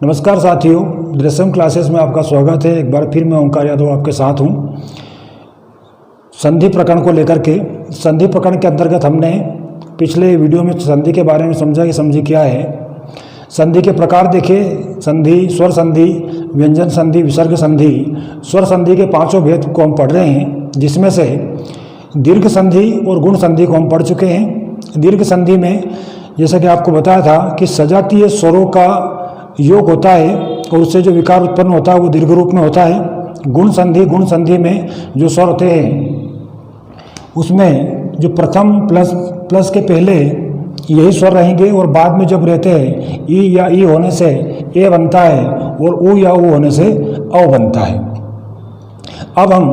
नमस्कार साथियों, दृश्यम क्लासेस में आपका स्वागत है। एक बार फिर मैं ओंकार यादव आपके साथ हूँ। संधि प्रकरण को लेकर के संधि प्रकरण के अंतर्गत हमने पिछले वीडियो में संधि के बारे में समझा कि समझी क्या है। संधि के प्रकार देखे, संधि, स्वर संधि, व्यंजन संधि, विसर्ग संधि। स्वर संधि के पांचों भेद को हम पढ़ रहे हैं, जिसमें से दीर्घ संधि और गुण संधि को हम पढ़ चुके हैं। दीर्घ संधि में जैसा कि आपको बताया था कि सजातीय स्वरों का योग होता है और उससे जो विकार उत्पन्न होता है वो दीर्घ रूप में होता है। गुण संधि में जो स्वर होते हैं उसमें जो प्रथम प्लस के पहले यही स्वर रहेंगे और बाद में जब रहते हैं ई या ई होने से ए बनता है और ऊ या ऊ होने से औ बनता है। अब हम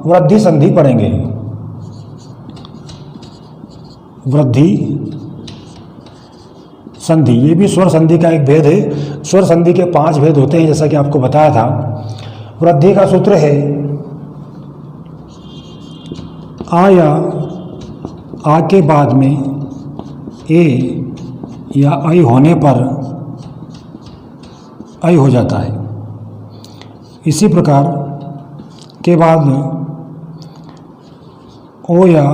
वृद्धि संधि पढ़ेंगे। वृद्धि संधि, ये भी स्वर संधि का एक भेद है। स्वर संधि के 5 भेद होते हैं, जैसा कि आपको बताया था। वृद्धि का सूत्र है आ या आ के बाद में ए या आई होने पर आई हो जाता है। इसी प्रकार के बाद ओ या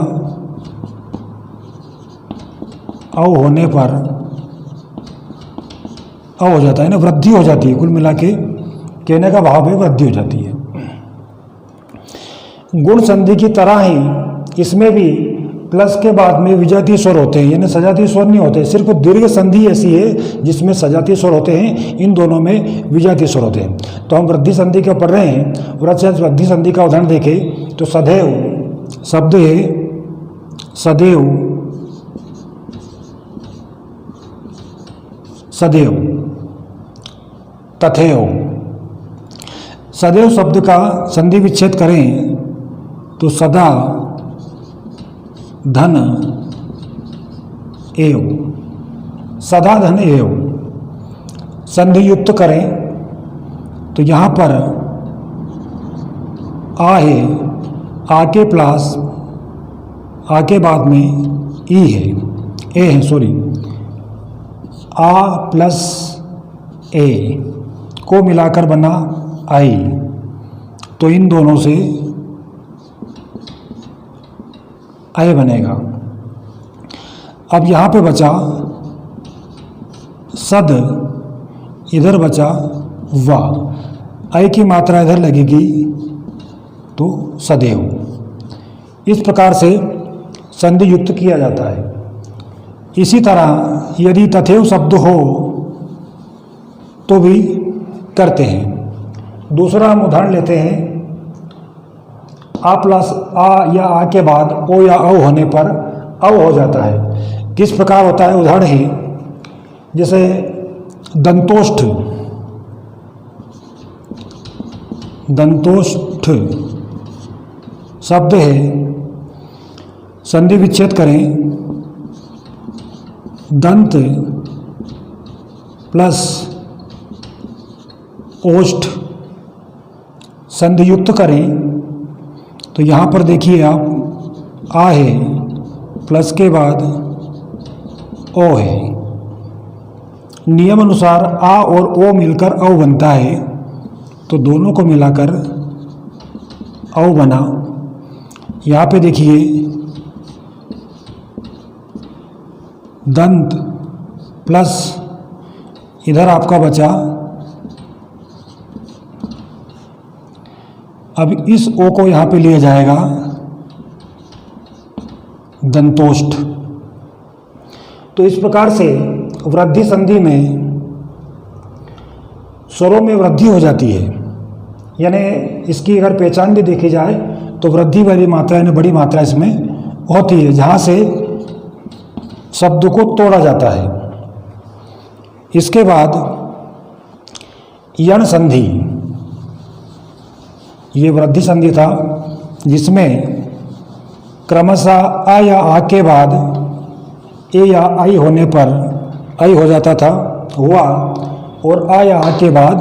औ होने पर हो जाता है ना, वृद्धि हो जाती है। कुल मिला के कहने का भाव है वृद्धि हो जाती है। गुण संधि की तरह ही इसमें भी प्लस के बाद में विजातीय स्वर होते हैं, यानी सजातीय स्वर नहीं होते। सिर्फ दीर्घ संधि ऐसी है जिसमें सजातीय स्वर होते हैं, इन दोनों में विजातीय स्वर होते हैं। तो हम वृद्धि संधि के पढ़ रहे हैं। वृद्धि संधि का उदाहरण देखें तो सदैव शब्द है, सदैव, सदैव, तथैव। सदैव शब्द का संधि विच्छेद करें तो सदा धन एव, सदा धन एव। संधि युक्त करें तो यहाँ पर आ है, आ के प्लस आ के बाद में ई है, ए है, सॉरी, आ प्लस ए को मिलाकर बना आई। तो इन दोनों से आई बनेगा। अब यहाँ पे बचा सद, इधर बचा वा। आई की मात्रा इधर लगेगी तो सदैव। इस प्रकार से संधि युक्त किया जाता है। इसी तरह यदि तथैव शब्द हो तो भी करते हैं। दूसरा हम उदाहरण लेते हैं। आ प्लस आ या आ के बाद ओ या औ होने पर औ हो जाता है। किस प्रकार होता है? उदाहरण है जैसे दंतोष्ठ, दंतोष्ठ शब्द है, संधि विच्छेद करें, दंत प्लस ओष्ठ संधि युक्त करें तो यहाँ पर देखिए आप, आ है प्लस के बाद ओ है। नियम अनुसार आ और ओ मिलकर औ बनता है, तो दोनों को मिलाकर औ बना। यहाँ पे देखिए दंत प्लस इधर आपका बचा, अब इस ओ को यहाँ पे लिया जाएगा दंतोष्ठ। तो इस प्रकार से वृद्धि संधि में स्वरों में वृद्धि हो जाती है। यानी इसकी अगर पहचान भी देखी जाए तो वृद्धि वाली मात्रा यानी बड़ी मात्रा इसमें होती है, जहाँ से शब्द को तोड़ा जाता है। इसके बाद यण संधि, ये वृद्धि संधि था जिसमें क्रमशः आ या आ के बाद ए या आई होने पर आई हो जाता था, हुआ, और आ या आ के बाद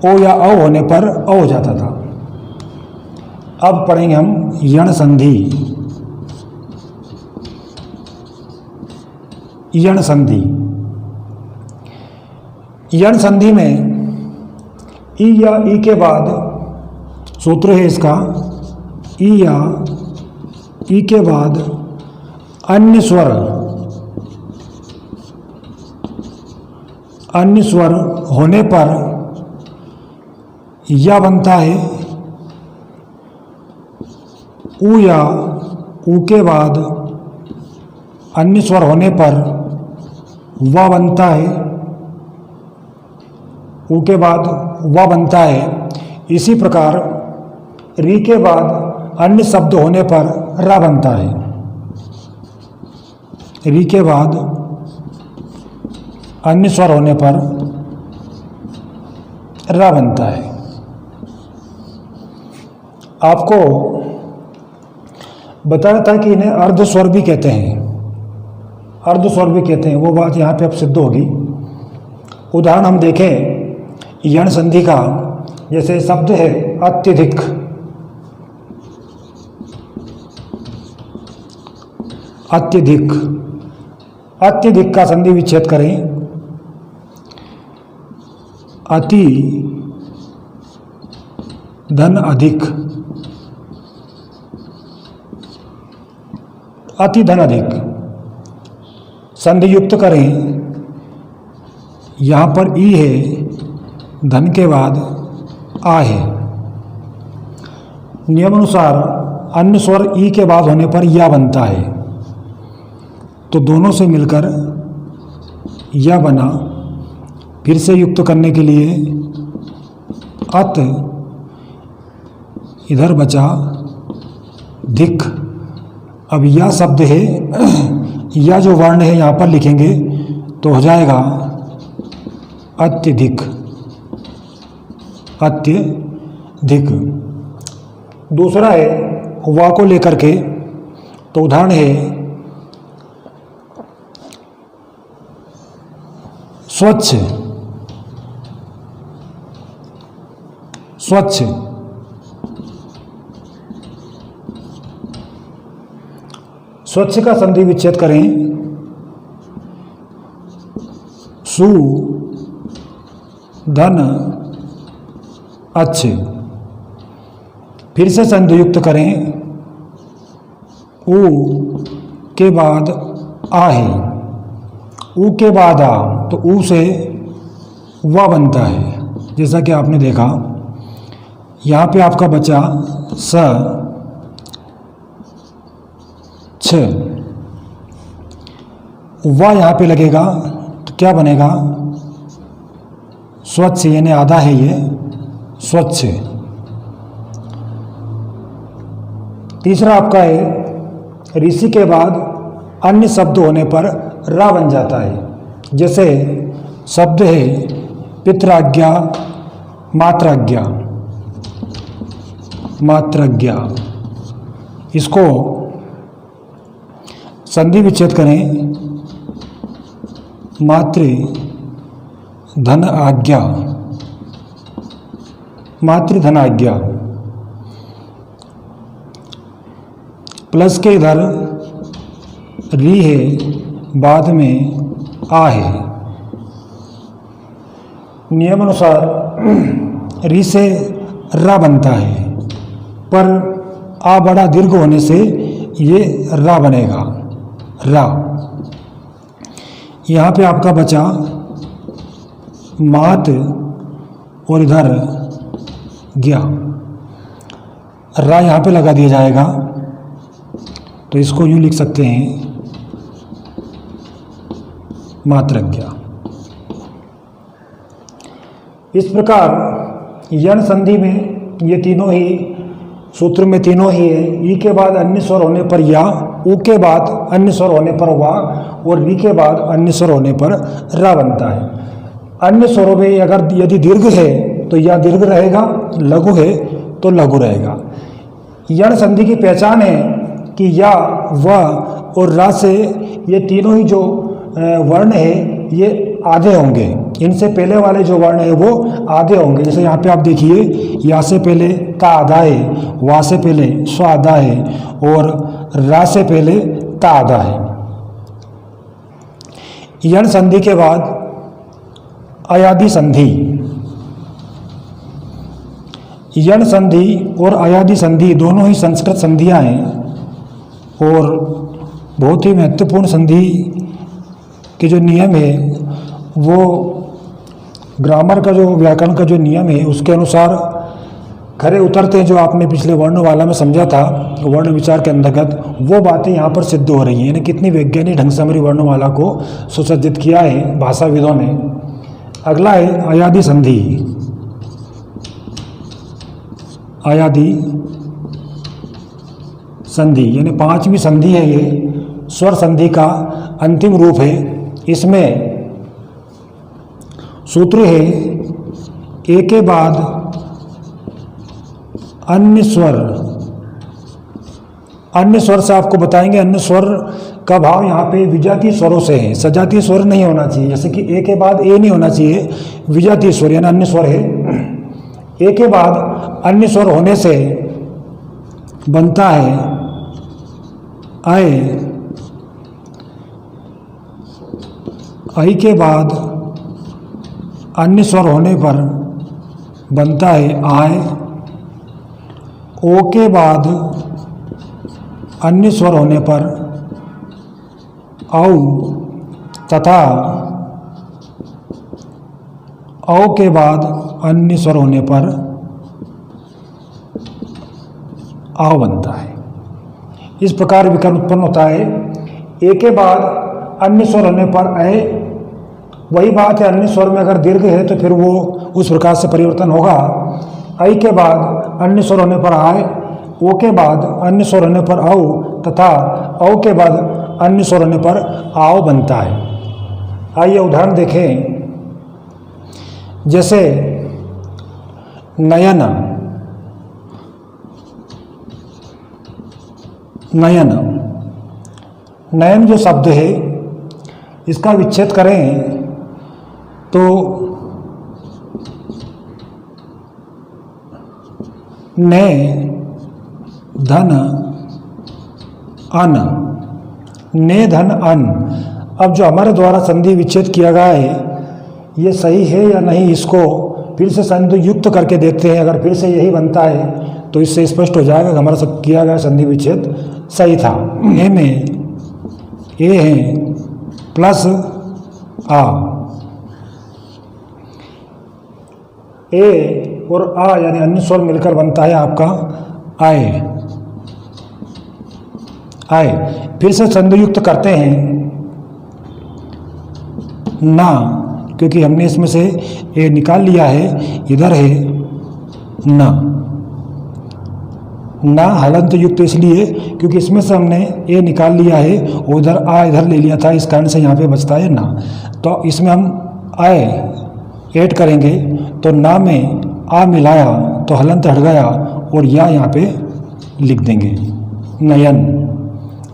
ओ या औ होने पर औ हो जाता था। अब पढ़ेंगे हम यण संधि। यण संधि यण संधि में ई या ई के बाद सूत्र है इसका, ई या ई के बाद अन्य स्वर होने पर या बनता है, ऊ या ऊ के बाद अन्य स्वर होने पर वा बनता है, ऊ के बाद वा बनता है। इसी प्रकार री के बाद अन्य शब्द होने पर रा बनता है, री के बाद अन्य स्वर होने पर रा बनता है। आपको बताया था कि इन्हें अर्ध स्वर भी कहते हैं, अर्ध स्वर भी कहते हैं, वो बात यहाँ पे अब सिद्ध होगी। उदाहरण हम देखें यण संधि का, जैसे शब्द है अत्यधिक, अत्यधिक, अत्यधिक का संधि विच्छेद करें, अति धन अधिक, अति धन अधिक, संधि युक्त करें, यहाँ पर ई है, धन के बाद आ है। नियमानुसार अन्य स्वर ई के बाद होने पर या बनता है, तो दोनों से मिलकर या बना। फिर से युक्त करने के लिए अत, इधर बचा धिक। अब या शब्द है, या जो वर्ण है यहाँ पर लिखेंगे तो हो जाएगा अत्यधिक, अत्यधिक। दूसरा है वा को लेकर के, तो उदाहरण है स्वच्छ, स्वच्छ, स्वच्छ का संधि विच्छेद करें, सु धन अच्छे। फिर से संधि युक्त करें, ऊ के बाद आ है, ऊ के बाद आ, तो ऊ से वा बनता है। जैसा कि आपने देखा यहाँ पे आपका बचा स छ, वा यहाँ पे लगेगा तो क्या बनेगा, स्वच्छ, यानी आधा है ये, स्वच्छ। तीसरा आपका है ऋषि के बाद अन्य शब्द होने पर रा बन जाता है। जैसे शब्द है पितराज्ञा, मात्राज्ञा, मात्राज्ञा। इसको संधि विच्छेद करें, मातृ धन आज्ञा, मातृ धन आज्ञा। प्लस के इधर री है, बाद में आ है। नियम अनुसार री से रा बनता है, पर आ बड़ा दीर्घ होने से ये रा बनेगा, रा। यहाँ पे आपका बचा मात और इधर गया, रा यहाँ पे लगा दिया जाएगा। तो इसको यूँ लिख सकते हैं मात्रज्ञा। इस प्रकार यण संधि में ये तीनों ही सूत्र में तीनों ही है। ई के बाद अन्य स्वर होने पर या, ऊ के बाद अन्य स्वर होने पर वा, और री के बाद अन्य स्वर होने पर रा बनता है। अन्य स्वरों में अगर यदि दीर्घ है तो या दीर्घ रहेगा, लघु है तो लघु रहेगा। यण संधि की पहचान है कि या, व और रा से ये तीनों ही जो वर्ण है ये आधे होंगे। इनसे पहले वाले जो वर्ण है वो आधे होंगे। जैसे यहाँ पे आप देखिए, या से पहले का आधा है, वा से पहले स्व आधा है, और रा से पहले ता आधा है। यण संधि के बाद अयादि संधि। यण संधि और अयादि संधि दोनों ही संस्कृत संधियां हैं और बहुत ही महत्वपूर्ण संधि के जो नियम है वो ग्रामर का जो व्याकरण का जो नियम है उसके अनुसार खरे उतरते हैं। जो आपने पिछले वर्णमाला में समझा था वर्ण विचार के अंतर्गत, वो बातें यहाँ पर सिद्ध हो रही हैं। यानी कितनी वैज्ञानिक ढंग से हमारी वर्णमाला को सुसज्जित किया है भाषाविदों ने। अगला है अयादि संधि। अयादि संधि यानी पांचवी संधि है, ये स्वर संधि का अंतिम रूप है। इसमें सूत्र है एक के बाद अन्य स्वर। अन्य स्वर से आपको बताएंगे, अन्य स्वर का भाव यहाँ पे विजातीय स्वरों से है, सजातीय स्वर नहीं होना चाहिए। जैसे कि ए के बाद ए नहीं होना चाहिए, विजातीय स्वर यानी अन्य स्वर है। ए के बाद अन्य स्वर होने से बनता है आय। आई के बाद अन्य स्वर होने पर बनता है आय। ओ के बाद अन्य स्वर होने पर औ तथा औ के बाद अन्य स्वर होने पर आव बनता है। इस प्रकार विकर्ण उत्पन्न होता है। ए के बाद अन्य स्वर होने पर अय। वही बात है, अन्य स्वर में अगर दीर्घ है तो फिर वो उस प्रकार से परिवर्तन होगा। ऐ के बाद अन्य स्वर होने पर आय। ओ के बाद अन्य स्वर होने पर औ तथा औ के बाद अन्य स्वर होने पर आव बनता है। आइए उदाहरण देखें। जैसे नयन। नयन, नयन जो शब्द है इसका विच्छेद करें तो ने धन अन, ने धन अन। अब जो हमारे द्वारा संधि विच्छेद किया गया है ये सही है या नहीं, इसको फिर से संधि युक्त करके देखते हैं। अगर फिर से यही बनता है तो इससे स्पष्ट हो जाएगा कि हमारा सब किया गया संधि विच्छेद सही था। ए में ए है प्लस आ। ए और आ यानी अन्य स्वर मिलकर बनता है आपका आय। आय फिर से संधि युक्त करते हैं ना, क्योंकि हमने इसमें से ए निकाल लिया है, इधर है ना। ना हलंत युक्त इसलिए क्योंकि इसमें से हमने ए निकाल लिया है, उधर आ इधर ले लिया था, इस कारण से यहाँ पे बचता है ना। तो इसमें हम आय ऐड करेंगे तो ना में आ मिलाया तो हलंत हट गया और या यहाँ पे लिख देंगे नयन।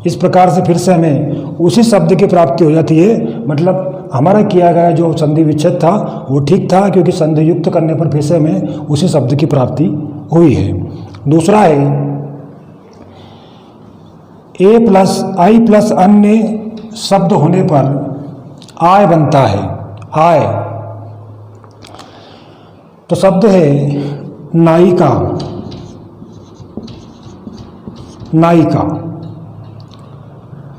इस प्रकार से फिर से हमें उसी शब्द की प्राप्ति हो जाती है। मतलब हमारा किया गया जो संधि विच्छेद था वो ठीक था, क्योंकि संधि युक्त करने पर फिर से हमें उसी शब्द की प्राप्ति हुई है। दूसरा है ए प्लस आई प्लस अन्य शब्द होने पर आय बनता है। आय तो शब्द है नायिका। नायिका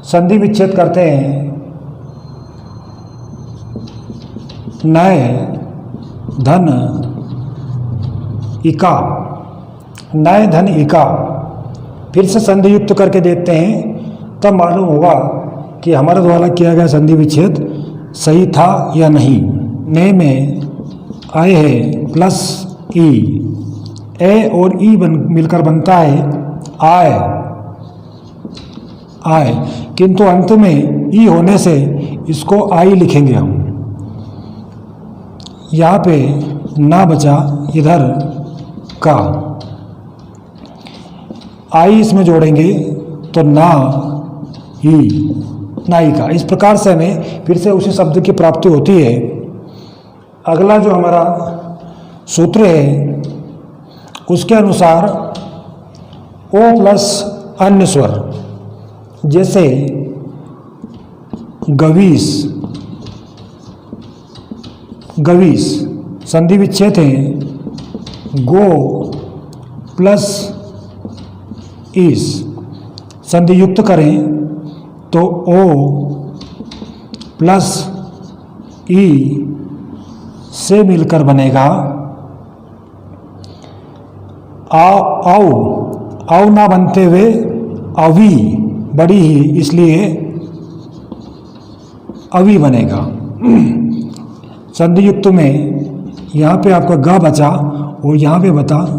संधि विच्छेद करते हैं नय धन इका। नय धन इका फिर से संधि युक्त करके देखते हैं, तब मालूम होगा कि हमारे द्वारा किया गया संधि विच्छेद सही था या नहीं। ने में आय है प्लस ई। ए और ई मिलकर बनता है आय। आय किंतु अंत में ई होने से इसको आई लिखेंगे हम। यहाँ पे ना बचा, इधर का आई इसमें जोड़ेंगे तो ना ही नायिका। इस प्रकार से हमें फिर से उसी शब्द की प्राप्ति होती है। अगला जो हमारा सूत्र है उसके अनुसार ओ प्लस अन्य स्वर, जैसे गवीस गवीस। संधि विच्छेद है गो प्लस ईस। संधि युक्त करें तो ओ प्लस ई से मिलकर बनेगा औ ना बनते हुए अवी, बड़ी ही, इसलिए अवी बनेगा। संधि युक्त में यहाँ पे आपका ग बचा और यहाँ पे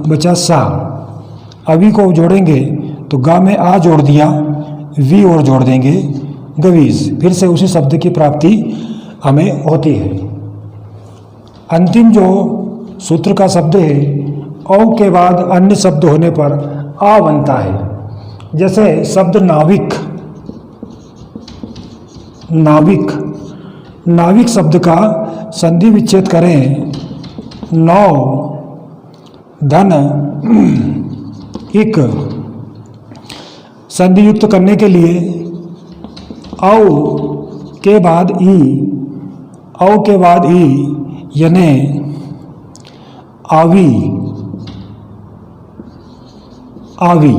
बचा सा। अवी को जोड़ेंगे तो गा में आ जोड़ दिया, वी और जोड़ देंगे गवीस। फिर से उसी शब्द की प्राप्ति हमें होती है। अंतिम जो सूत्र का शब्द है औ के बाद अन्य शब्द होने पर आ बनता है। जैसे शब्द नाविक, नाविक, नाविक शब्द का संधि विच्छेद करें नौ धन इक। संधि युक्त करने के लिए औ के बाद ई, औ के बाद ई यानी आवी, आवी,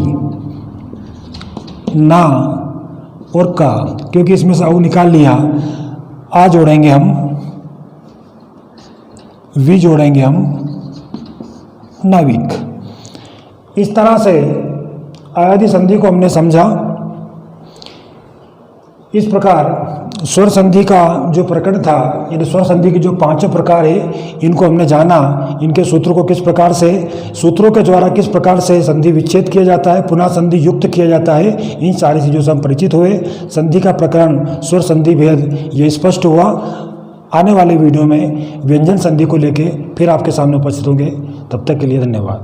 ना और का, क्योंकि इसमें से औ निकाल लिया, आ जोड़ेंगे हम, वी जोड़ेंगे हम, नाविक। इस तरह से आदि संधि को हमने समझा। इस प्रकार स्वर संधि का जो प्रकरण था, यानी स्वर संधि के जो 5 प्रकार है, इनको हमने जाना। इनके सूत्रों को किस प्रकार से, सूत्रों के द्वारा किस प्रकार से संधि विच्छेद किया जाता है, पुनः संधि युक्त किया जाता है, इन सारी चीज़ों से हम परिचित हुए। संधि का प्रकरण स्वर संधि भेद ये स्पष्ट हुआ। आने वाले वीडियो में व्यंजन संधि को लेके फिर आपके सामने उपस्थित होंगे। तब तक के लिए धन्यवाद।